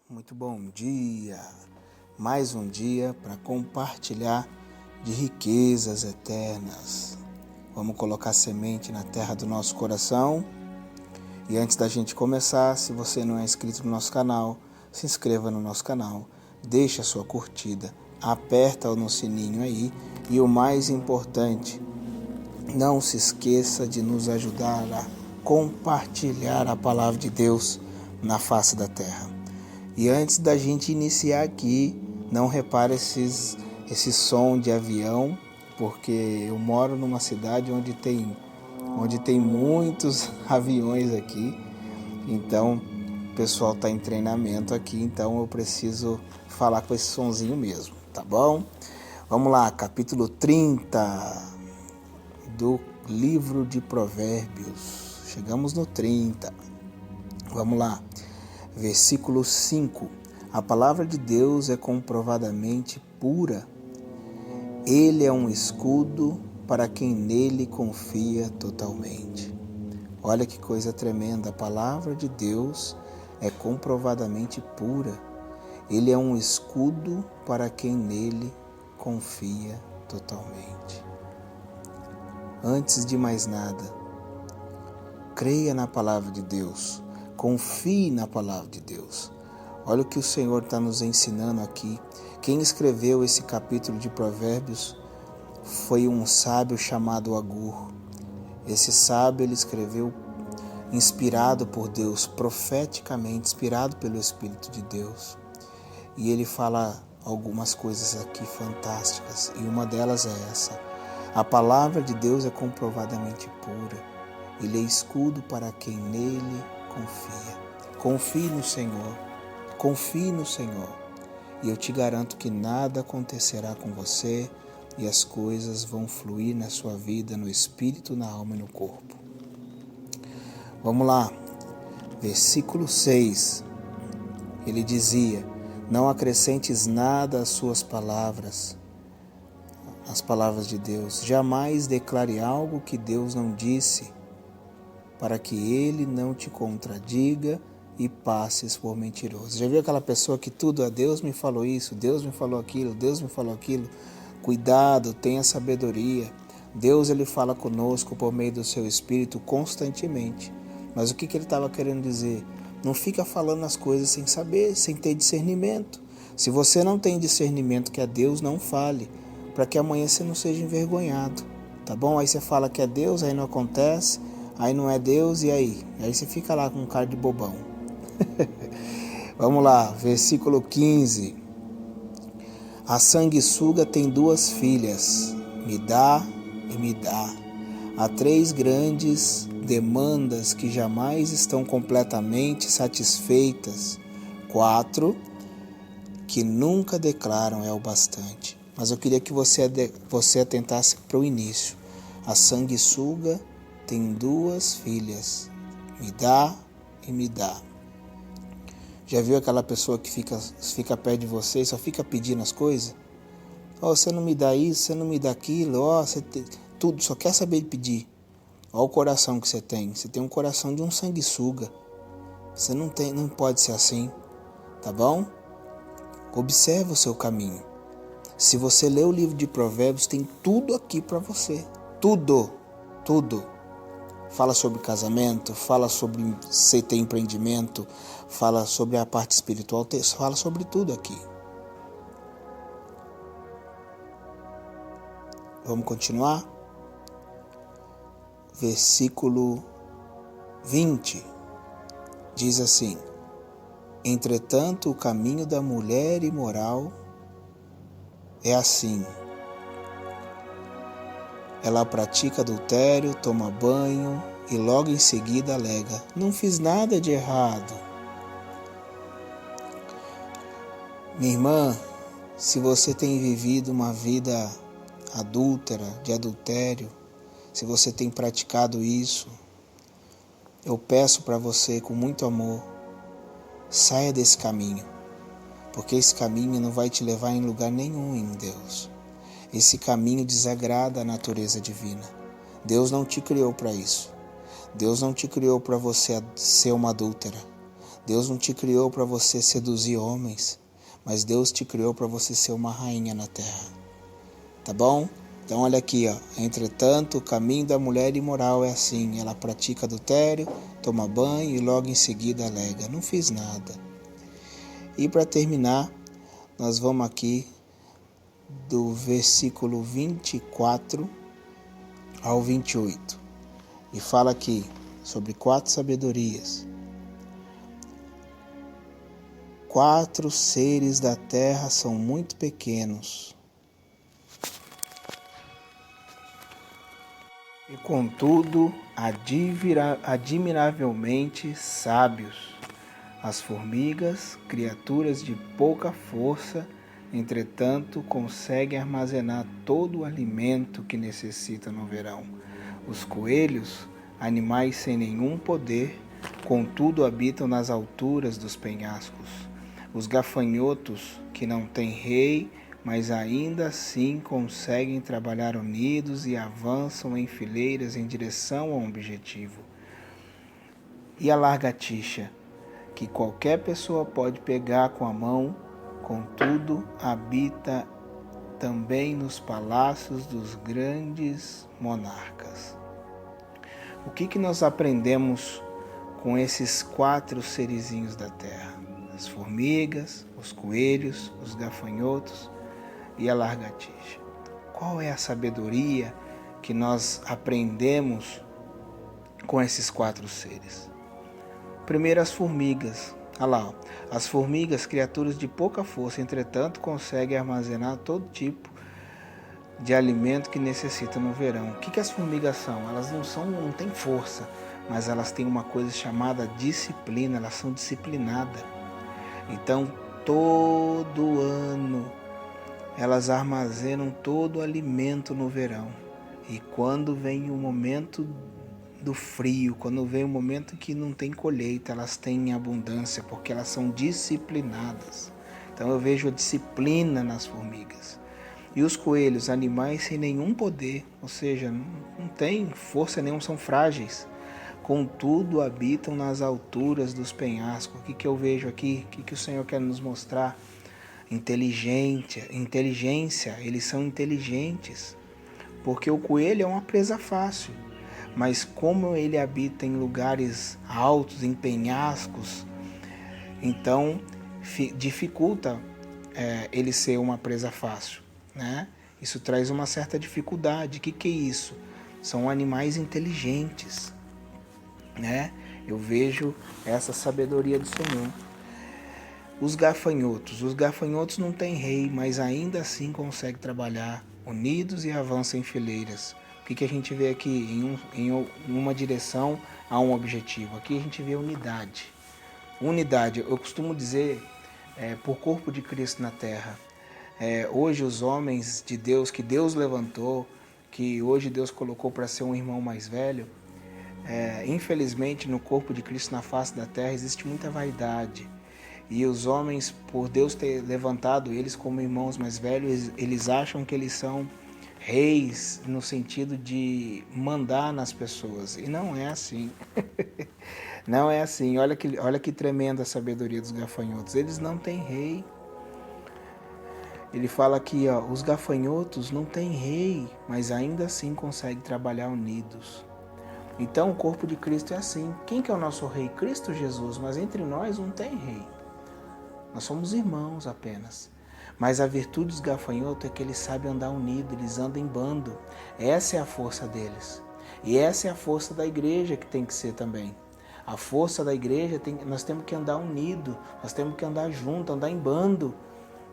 Muito bom dia, mais um dia para compartilhar de riquezas eternas. Vamos colocar semente na terra do nosso coração. E antes da gente começar, se você não é inscrito no nosso canal, se inscreva no nosso canal, deixa a sua curtida, aperta no sininho aí e o mais importante, não se esqueça de nos ajudar a compartilhar a palavra de Deus na face da terra. E antes da gente iniciar aqui, não repare esse som de avião, porque eu moro numa cidade onde tem muitos aviões aqui. Então, o pessoal está em treinamento aqui, então eu preciso falar com esse sonzinho mesmo, tá bom? Vamos lá, capítulo 30 do livro de Provérbios. Chegamos no 30. Vamos lá. Versículo 5. A palavra de Deus é comprovadamente pura. Ele é um escudo para quem nele confia totalmente. Olha que coisa tremenda. A palavra de Deus é comprovadamente pura. Ele é um escudo para quem nele confia totalmente. Antes de mais nada, creia na palavra de Deus. Confie na palavra de Deus. Olha o que o Senhor está nos ensinando aqui. Quem escreveu esse capítulo de Provérbios foi um sábio chamado Agur. Esse sábio ele escreveu inspirado por Deus, profeticamente, inspirado pelo Espírito de Deus. E ele fala algumas coisas aqui fantásticas. E uma delas é essa. A palavra de Deus é comprovadamente pura. Ele é escudo para quem nele confia. Confie no Senhor. Confie no Senhor. E eu te garanto que nada acontecerá com você e as coisas vão fluir na sua vida, no espírito, na alma e no corpo. Vamos lá. Versículo 6. Ele dizia: não acrescentes nada às suas palavras, as palavras de Deus. Jamais declare algo que Deus não disse, para que ele não te contradiga e passes por mentiroso. Já viu aquela pessoa que tudo é Deus me falou isso, Deus me falou aquilo, Deus me falou aquilo? Cuidado, tenha sabedoria. Deus ele fala conosco por meio do seu Espírito constantemente. Mas o que ele estava querendo dizer? Não fica falando as coisas sem saber, sem ter discernimento. Se você não tem discernimento que é Deus, não fale, para que amanhã você não seja envergonhado. Tá bom? Aí você fala que é Deus, aí não acontece. Aí não é Deus, e aí? Aí você fica lá com cara de bobão. Vamos lá, versículo 15. A sanguessuga tem 2 filhas, me dá e me dá. Há 3 grandes demandas que jamais estão completamente satisfeitas. 4 que nunca declaram é o bastante. Mas eu queria que você atentasse para o início. A sanguessuga tem 2 filhas, me dá e me dá. Já viu aquela pessoa que fica perto de você e só fica pedindo as coisas? Você não me dá isso, você não me dá aquilo, tudo, só quer saber de pedir. Olha o coração que você tem um coração de um sanguessuga. Você não pode ser assim, tá bom? Observe o seu caminho. Se você ler o livro de Provérbios, tem tudo aqui para você, tudo. Fala sobre casamento, fala sobre você ter empreendimento, fala sobre a parte espiritual, fala sobre tudo aqui. Vamos continuar? Versículo 20 diz assim: entretanto, o caminho da mulher imoral é assim. Ela pratica adultério, toma banho e logo em seguida alega: não fiz nada de errado. Minha irmã, se você tem vivido uma vida adúltera, de adultério, se você tem praticado isso, eu peço para você com muito amor, saia desse caminho, porque esse caminho não vai te levar em lugar nenhum em Deus. Esse caminho desagrada a natureza divina. Deus não te criou para isso. Deus não te criou para você ser uma adúltera. Deus não te criou para você seduzir homens, mas Deus te criou para você ser uma rainha na terra. Tá bom? Então olha aqui, ó. Entretanto, o caminho da mulher imoral é assim: ela pratica adultério, toma banho e logo em seguida alega: não fiz nada. E para terminar, nós vamos aqui do versículo 24 ao 28. E fala aqui sobre 4 sabedorias. 4 seres da terra são muito pequenos, e contudo admiravelmente sábios. As formigas, criaturas de pouca força, entretanto conseguem armazenar todo o alimento que necessita no verão. Os coelhos, animais sem nenhum poder, contudo habitam nas alturas dos penhascos. Os gafanhotos, que não têm rei, mas ainda assim conseguem trabalhar unidos e avançam em fileiras em direção a um objetivo. E a lagartixa, que qualquer pessoa pode pegar com a mão, contudo habita também nos palácios dos grandes monarcas. O que nós aprendemos com esses 4 serizinhos da terra? As formigas, os coelhos, os gafanhotos e a lagartixa. Qual é a sabedoria que nós aprendemos com esses 4 seres? Primeiro, as formigas. Olha lá, as formigas, criaturas de pouca força, entretanto, conseguem armazenar todo tipo de alimento que necessita no verão. O que as formigas são? Elas não têm força, mas elas têm uma coisa chamada disciplina, elas são disciplinadas. Então, todo ano, elas armazenam todo o alimento no verão. E quando vem o momento do frio, quando vem o momento que não tem colheita, elas têm abundância, porque elas são disciplinadas. Então eu vejo a disciplina nas formigas. E os coelhos, animais sem nenhum poder, ou seja, não tem força nenhuma, são frágeis. Contudo, habitam nas alturas dos penhascos. O que eu vejo aqui? O que o Senhor quer nos mostrar? Inteligência, eles são inteligentes. Porque o coelho é uma presa fácil. Mas como ele habita em lugares altos, em penhascos, então dificulta ele ser uma presa fácil, né? Isso traz uma certa dificuldade. O que é isso? São animais inteligentes, né? Eu vejo essa sabedoria do Senhor. Os gafanhotos não têm rei, mas ainda assim conseguem trabalhar unidos e avançam em fileiras. O que a gente vê aqui? Em uma direção a um objetivo. Aqui a gente vê unidade. Unidade, eu costumo dizer, por corpo de Cristo na terra. Hoje os homens de Deus, que Deus levantou, que hoje Deus colocou para ser um irmão mais velho, infelizmente no corpo de Cristo na face da terra existe muita vaidade. E os homens, por Deus ter levantado eles como irmãos mais velhos, eles acham que eles são reis no sentido de mandar nas pessoas. E não é assim. Não é assim. Olha que tremenda a sabedoria dos gafanhotos. Eles não têm rei. Ele fala aqui, ó, os gafanhotos não têm rei, mas ainda assim conseguem trabalhar unidos. Então o corpo de Cristo é assim. Quem que é o nosso rei? Cristo Jesus, mas entre nós não tem rei. Nós somos irmãos apenas. Mas a virtude dos gafanhotos é que eles sabem andar unidos, eles andam em bando. Essa é a força deles. E essa é a força da igreja que tem que ser também. A força da igreja, nós temos que andar unido, nós temos que andar junto, andar em bando.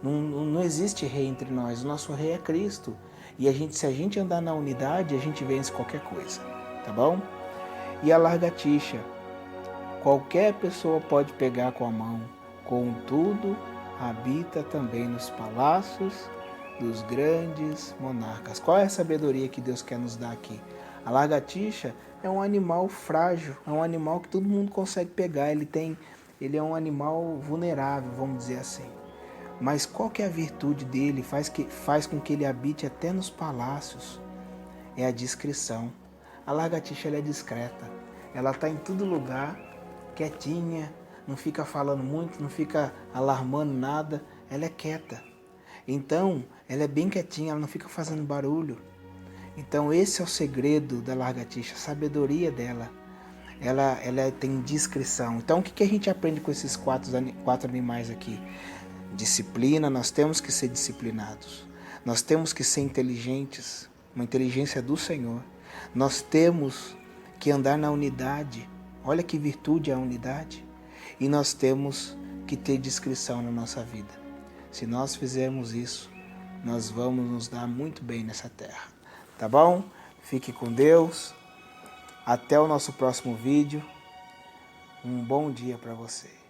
Não existe rei entre nós, o nosso rei é Cristo. E se a gente andar na unidade, a gente vence qualquer coisa, tá bom? E a lagartixa, qualquer pessoa pode pegar com a mão. Contudo, habita também nos palácios dos grandes monarcas. Qual é a sabedoria que Deus quer nos dar aqui? A lagartixa é um animal frágil, é um animal que todo mundo consegue pegar, ele é um animal vulnerável, vamos dizer assim. Mas qual que é a virtude dele? Faz com que ele habite até nos palácios. É a discrição. A lagartixa ela é discreta, ela está em todo lugar, quietinha, não fica falando muito, não fica alarmando nada, ela é quieta. Então, ela é bem quietinha, ela não fica fazendo barulho. Então, esse é o segredo da lagartixa, a sabedoria dela. Ela tem discrição. Então, o que a gente aprende com esses quatro animais aqui? Disciplina, nós temos que ser disciplinados. Nós temos que ser inteligentes, uma inteligência do Senhor. Nós temos que andar na unidade. Olha que virtude é a unidade. E nós temos que ter discrição na nossa vida. Se nós fizermos isso, nós vamos nos dar muito bem nessa terra. Tá bom? Fique com Deus. Até o nosso próximo vídeo. Um bom dia para você.